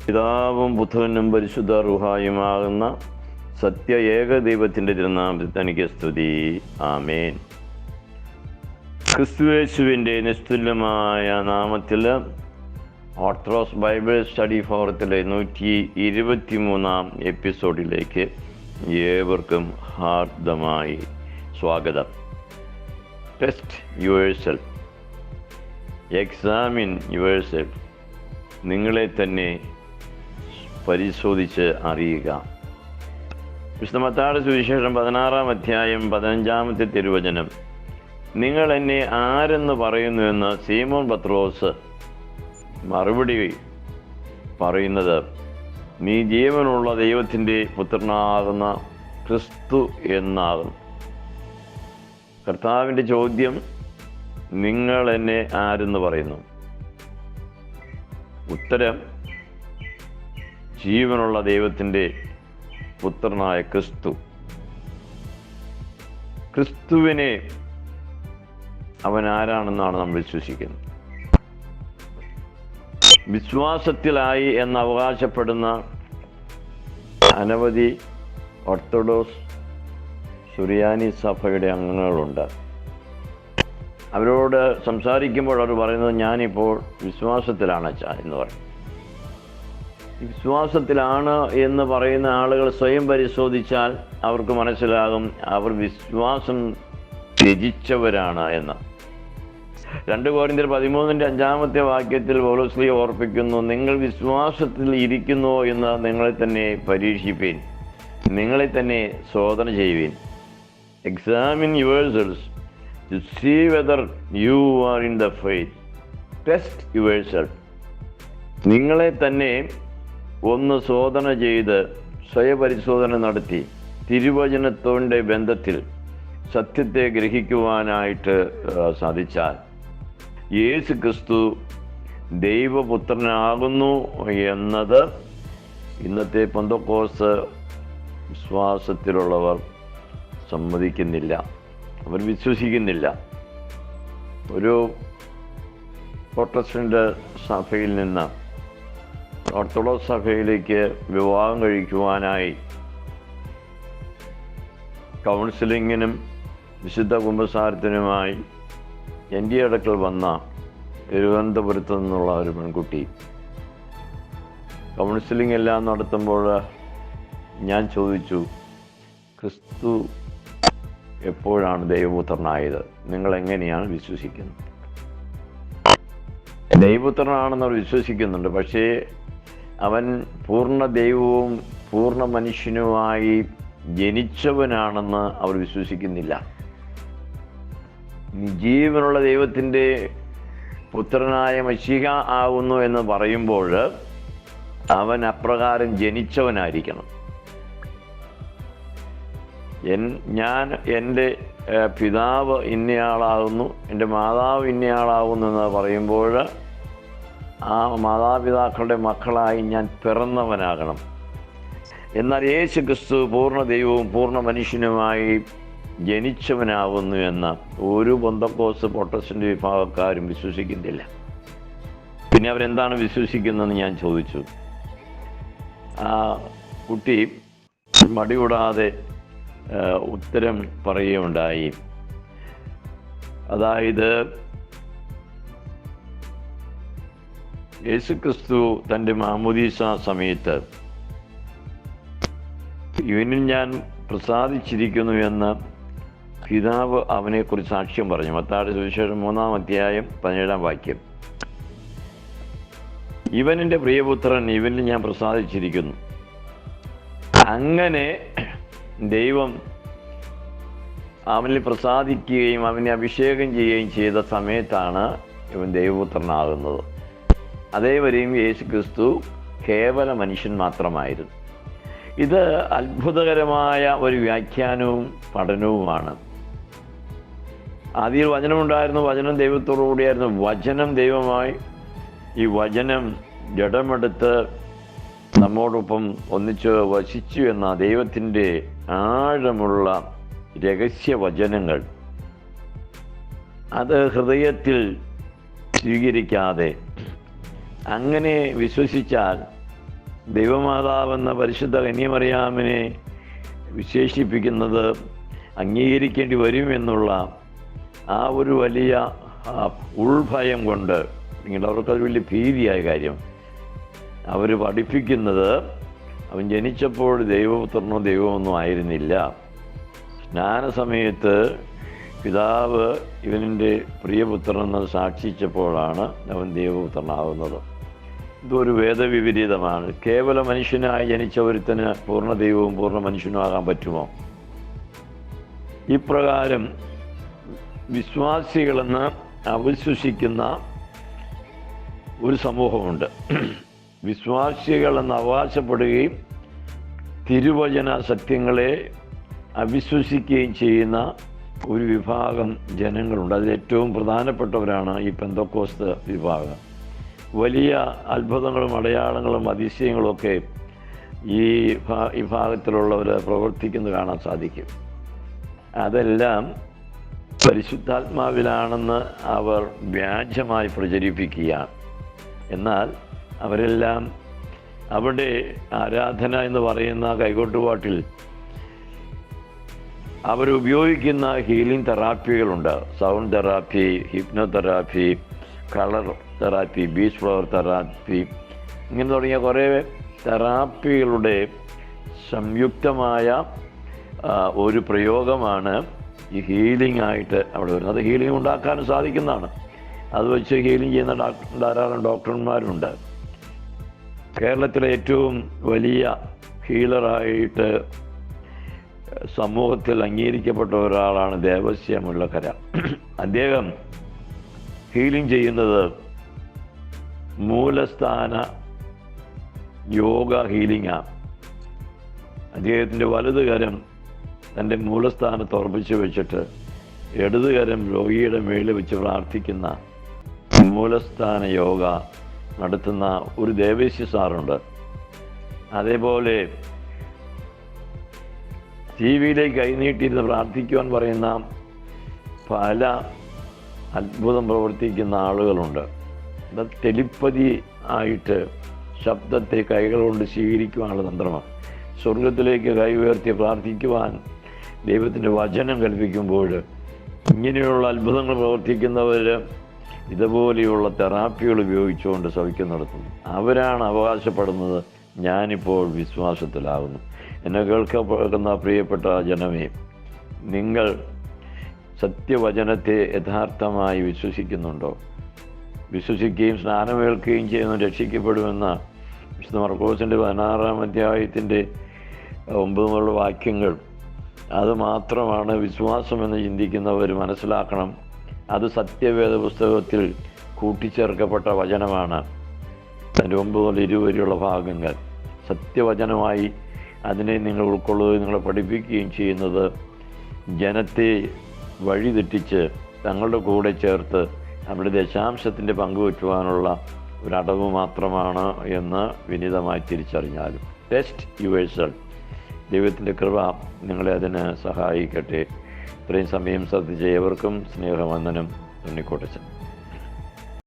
പിതാവും പുത്രനും പരിശുദ്ധ റൂഹായുമാകുന്ന സത്യ ഏക ദൈവത്തിൻ്റെ തിരുനാമത്തിൽ തനിക്ക് സ്തുതി. ആമേൻ. ക്രിസ്തുയേശുവിൻ്റെ നിസ്തുല്യമായ നാമത്തിൽ ഓർത്തഡോക്സ് ബൈബിൾ സ്റ്റഡി ഫോറത്തിലെ 123 എപ്പിസോഡിലേക്ക് ഏവർക്കും ഹാർദമായി സ്വാഗതം. Test yourself, examine yourself. നിങ്ങളെ തന്നെ പരിശോധിച്ച് അറിയുക. വിശുദ്ധ മത്തായിയുടെ സുവിശേഷം 16-ാം അധ്യായം 15-ാമത്തെ തിരുവചനം. നിങ്ങൾ എന്നെ ആരെന്ന് പറയുന്നുവെന്ന് സീമോൻ പത്രോസ് മറുപടി പറയുന്നത്, നീ ജീവനുള്ള ദൈവത്തിൻ്റെ പുത്രനാകുന്ന ക്രിസ്തു എന്നാകും. കർത്താവിൻ്റെ ചോദ്യം, നിങ്ങൾ എന്നെ ആരെന്ന് പറയുന്നു? ഉത്തരം, ജീവനുള്ള ദൈവത്തിൻ്റെ പുത്രനായ ക്രിസ്തു. ക്രിസ്തുവിനെ അവൻ ആരാണെന്നാണ് നമ്മൾ വിശ്വസിക്കുന്നത്. വിശ്വാസത്തിലായി എന്ന് അവകാശപ്പെടുന്ന അനവധി ഓർത്തഡോക്സ് സുറിയാനി സഭയുടെ അംഗങ്ങളുണ്ട്. അവരോട് സംസാരിക്കുമ്പോൾ അവർ പറയുന്നത്, ഞാനിപ്പോൾ വിശ്വാസത്തിലാണ് എന്ന് പറയും. വിശ്വാസത്തിലാണ് എന്ന് പറയുന്ന ആളുകൾ സ്വയം പരിശോധിച്ചാൽ അവർക്ക് മനസ്സിലാകും അവർ വിശ്വാസം ത്യജിച്ചവരാണ് എന്ന്. 2 കൊരിന്ത്യർ 13-5 വാക്യത്തിൽ പൗലോസ് ഓർപ്പിക്കുന്നു, നിങ്ങൾ വിശ്വാസത്തിൽ ഇരിക്കുന്നുവോ എന്ന് നിങ്ങളെ തന്നെ പരീക്ഷിപ്പീൻ, നിങ്ങളെ തന്നെ ശോധന ചെയ്യുവീൻ. Examine yourselves to see whether you are in the faith. Test yourself. നിങ്ങളെ തന്നെ ഒന്ന് ശോധന ചെയ്ത് സ്വയപരിശോധന നടത്തി തിരുവചനത്തോടെ ബന്ധത്തിൽ സത്യത്തെ ഗ്രഹിക്കുവാനായിട്ട് സാധിച്ചാൽ യേശു ക്രിസ്തു ദൈവപുത്രനാകുന്നു എന്നത് ഇന്നത്തെ പെന്തക്കോസ്ത് വിശ്വാസത്തിലുള്ളവർ സമ്മതിക്കുന്നില്ല, അവർ വിശ്വസിക്കുന്നില്ല. ഒരു പ്രൊട്ടസ്റ്റന്റ് സഭയിൽ നിന്ന് ഓർത്തഡോക്സ് സഭയിലേക്ക് വിവാഹം കഴിക്കുവാനായി കൗൺസിലിങ്ങിനും വിശുദ്ധ കുമ്പസാരത്തിനുമായി എൻ്റെ അടുക്കൽ വന്ന തിരുവനന്തപുരത്തു നിന്നുള്ള ഒരു പെൺകുട്ടി, കൗൺസിലിംഗ് എല്ലാം നടത്തുമ്പോൾ ഞാൻ ചോദിച്ചു, ക്രിസ്തു എപ്പോഴാണ് ദൈവപുത്രനായത്? നിങ്ങൾ എങ്ങനെയാണ് വിശ്വസിക്കുന്നത്? ദൈവപുത്രനാണെന്ന് അവർ വിശ്വസിക്കുന്നുണ്ട്, പക്ഷേ അവൻ പൂർണ്ണ ദൈവവും പൂർണ്ണ മനുഷ്യനുമായി ജനിച്ചവനാണെന്ന് അവർ വിശ്വസിക്കുന്നില്ല. ജീവനുള്ള ദൈവത്തിൻ്റെ പുത്രനായ മശീഹ ആകുന്നു എന്ന് പറയുമ്പോൾ അവൻ അപ്രകാരം ജനിച്ചവനായിരിക്കണം. എൻ്റെ പിതാവ് ഇന്നയാളാകുന്നു, എൻ്റെ മാതാവ് ഇന്നയാളാകുന്നു എന്ന് പറയുമ്പോൾ ആ മാതാപിതാക്കളുടെ മക്കളായി ഞാൻ പിറന്നവനാകണം. എന്നാൽ യേശു ക്രിസ്തു പൂർണ്ണ ദൈവവും പൂർണ്ണ മനുഷ്യനുമായി ജനിച്ചവനാകുന്നു എന്ന് ഒരു പെന്തക്കോസ്ത് പ്രൊട്ടസ്റ്റന്റ് വിഭാഗക്കാരും വിശ്വസിക്കുന്നില്ല. പിന്നെ അവരെന്താണ് വിശ്വസിക്കുന്നതെന്ന് ഞാൻ ചോദിച്ചു. ആ കുട്ടി മടികൂടാതെ ഉത്തരം പറയുകയുണ്ടായി. അതായത്, യേശുക്രിസ്തു തൻ്റെ മാമോദീസ സമയത്ത് ഇവനിൽ ഞാൻ പ്രസാദിച്ചിരിക്കുന്നു എന്ന് പിതാവ് അവനെക്കുറിച്ച് സാക്ഷ്യം പറഞ്ഞു. മത്തായിയുടെ സുവിശേഷം 3-ാം അധ്യായം 17-ാം വാക്യം. ഇവൻ എൻ്റെ പ്രിയപുത്രൻ, ഇവനിൽ ഞാൻ പ്രസാദിച്ചിരിക്കുന്നു. അങ്ങനെ ദൈവം അവനിൽ പ്രസാദിക്കുകയും അവനെ അഭിഷേകം ചെയ്യുകയും ചെയ്ത സമയത്താണ് ഇവൻ ദൈവപുത്രനാകുന്നത്. അതേവരെയും യേശു ക്രിസ്തു കേവല മനുഷ്യൻ മാത്രമായിരുന്നു. ഇത് അത്ഭുതകരമായ ഒരു വ്യാഖ്യാനവും പഠനവുമാണ്. ആദിയിൽ വചനമുണ്ടായിരുന്നു, വചനം ദൈവത്തോടു കൂടിയായിരുന്നു, വചനം ദൈവമായി. ഈ വചനം ജഡമെടുത്ത് നമ്മോടൊപ്പം ഒന്നിച്ച് വസിച്ചു എന്ന ദൈവത്തിൻ്റെ ആഴമുള്ള രഹസ്യവചനങ്ങൾ അത് ഹൃദയത്തിൽ സ്വീകരിക്കാതെ അങ്ങനെ വിശ്വസിച്ചാൽ ദൈവമാതാവെന്ന പരിശുദ്ധ കന്യമറിയാമിനെ വിശേഷിപ്പിക്കുന്നത് അംഗീകരിക്കേണ്ടി വരുമെന്നുള്ള ആ ഒരു വലിയ ഉൾഭയം കൊണ്ട്, പിന്നീട് അവർക്കത് വലിയ ഭീതിയായ കാര്യം, അവർ പഠിപ്പിക്കുന്നത് അവൻ ജനിച്ചപ്പോൾ ദൈവപുത്രനോ ദൈവമൊന്നും ആയിരുന്നില്ല. സ്നാനസമയത്ത് പിതാവ് ഇവനിൻ്റെ പ്രിയപുത്രനെന്ന് സാക്ഷിച്ചപ്പോഴാണ് അവൻ ദൈവപുത്രനാകുന്നത്. ഇതൊരു വേദവിപരീതമാണ്. കേവല മനുഷ്യനായി ജനിച്ച ഒരുത്തന് പൂർണ്ണ ദൈവവും പൂർണ്ണ മനുഷ്യനും ആകാൻ പറ്റുമോ? ഇപ്രകാരം വിശ്വാസികളെന്ന് അവിശ്വസിക്കുന്ന ഒരു സമൂഹമുണ്ട്. വിശ്വാസികളെന്ന് അവകാശപ്പെടുകയും തിരുവചന സത്യങ്ങളെ അവിശ്വസിക്കുകയും ചെയ്യുന്ന ഒരു വിഭാഗം ജനങ്ങളുണ്ട്. അതിൽ ഏറ്റവും പ്രധാനപ്പെട്ടവരാണ് ഈ പെന്തക്കോസ്ത് വിഭാഗം. വലിയ അത്ഭുതങ്ങളും അടയാളങ്ങളും അതിശയങ്ങളും ഒക്കെ ഈ വിഭാഗത്തിലുള്ളവർ പ്രവർത്തിക്കുന്നത് കാണാൻ സാധിക്കും. അതെല്ലാം പരിശുദ്ധാത്മാവിലാണെന്ന് അവർ വ്യാജമായി പ്രചരിപ്പിക്കുകയാണ്. എന്നാൽ അവരെല്ലാം അവിടെ ആരാധന എന്ന് പറയുന്ന കൈകൊട്ടുപാട്ടിൽ അവരുപയോഗിക്കുന്ന ഹീലിംഗ് തെറാപ്പികളുണ്ട്. Sound therapy, hypnotherapy, colour therapy, beach flower therapy, ഇങ്ങനെ തുടങ്ങിയ കുറേ തെറാപ്പികളുടെ സംയുക്തമായ ഒരു പ്രയോഗമാണ് ഈ ഹീലിംഗ് ആയിട്ട് അവിടെ വരുന്നത്. അത് ഹീലിംഗ് ഉണ്ടാക്കാനും സാധിക്കുന്നതാണ്. അത് വെച്ച് ഹീലിംഗ് ചെയ്യുന്ന ധാരാളം ഡോക്ടർമാരുണ്ട്. കേരളത്തിലെ ഏറ്റവും വലിയ ഹീലറായിട്ട് സമൂഹത്തിൽ അംഗീകരിക്കപ്പെട്ട ഒരാളാണ് ദേവസ്യ മുല്ലക്കര. അദ്ദേഹം ഹീലിംഗ് ചെയ്യുന്നത് മൂലസ്ഥാന യോഗ ഹീലിംഗാണ്. അദ്ദേഹത്തിൻ്റെ വലത് കരം തൻ്റെ മൂലസ്ഥാനത്ത് ഉറപ്പിച്ച് വെച്ചിട്ട് ഇടത് കരം രോഗിയുടെ മേളിൽ വെച്ച് പ്രാർത്ഥിക്കുന്ന മൂലസ്ഥാന യോഗ നടത്തുന്ന ഒരു ദേവേശ്യ സാറുണ്ട്. അതേപോലെ ടി വിയിലേക്ക് കൈനീട്ടിയിരുന്ന് പ്രാർത്ഥിക്കുവാൻ പറയുന്ന പല അത്ഭുതം പ്രവർത്തിക്കുന്ന ആളുകളുണ്ട്. അത് ടെലിപ്പതി ആയിട്ട് ശബ്ദത്തെ കൈകൾ കൊണ്ട് സ്വീകരിക്കുവാനുള്ള തന്ത്രമാണ്. സ്വർഗത്തിലേക്ക് കൈ ഉയർത്തി പ്രാർത്ഥിക്കുവാൻ ദൈവത്തിൻ്റെ വചനം കൽപ്പിക്കുമ്പോൾ ഇങ്ങനെയുള്ള അത്ഭുതങ്ങൾ പ്രവർത്തിക്കുന്നവർ ഇതുപോലെയുള്ള തെറാപ്പികൾ ഉപയോഗിച്ചുകൊണ്ട് സൗഖ്യം നടത്തുന്നു. അവരാണ് അവകാശപ്പെടുന്നത് ഞാനിപ്പോൾ വിശ്വാസത്തിലാകുന്നു. എന്നെ കേൾക്കപ്പെടുന്ന പ്രിയപ്പെട്ട ജനമേ, നിങ്ങൾ സത്യവചനത്തെ യഥാർത്ഥമായി വിശ്വസിക്കുന്നുണ്ടോ? വിശ്വസിക്കുകയും സ്നാനമേൽക്കുകയും ചെയ്യുന്ന രക്ഷിക്കപ്പെടുമെന്ന വിശുദ്ധ മർക്കോസിൻ്റെ 16-ാം അധ്യായത്തിൻ്റെ 9 വാക്യങ്ങൾ അത് മാത്രമാണ് വിശ്വാസമെന്ന് ചിന്തിക്കുന്നവർ മനസ്സിലാക്കണം. അത് സത്യവേദ പുസ്തകത്തിൽ കൂട്ടിച്ചേർക്കപ്പെട്ട വചനമാണ്. അതിൻ്റെ 9 മുതൽ 20 വരെയുള്ള ഭാഗങ്ങൾ സത്യവചനമായി അതിനെ നിങ്ങൾ ഉൾക്കൊള്ളുകയും നിങ്ങളെ പഠിപ്പിക്കുകയും ചെയ്യുന്നത് ജനത്തെ വഴിതെറ്റിച്ച് തങ്ങളുടെ കൂടെ ചേർത്ത് അവരുടെ ദശാംശത്തിൻ്റെ പങ്കുവയ്ക്കുവാനുള്ള ഒരടവ് മാത്രമാണ് എന്ന് വിനീതമായി തിരിച്ചറിഞ്ഞാലും ടെസ്റ്റ് യുവേഴ്സെൽഫ്. ദൈവത്തിൻ്റെ കൃപ നിങ്ങളെ അതിന് സഹായിക്കട്ടെ. ഇത്രയും സമയം ശ്രദ്ധിച്ച ഏവർക്കും സ്നേഹവന്ദനം. ഉണ്ണിക്കോട്ടച്ചൻ.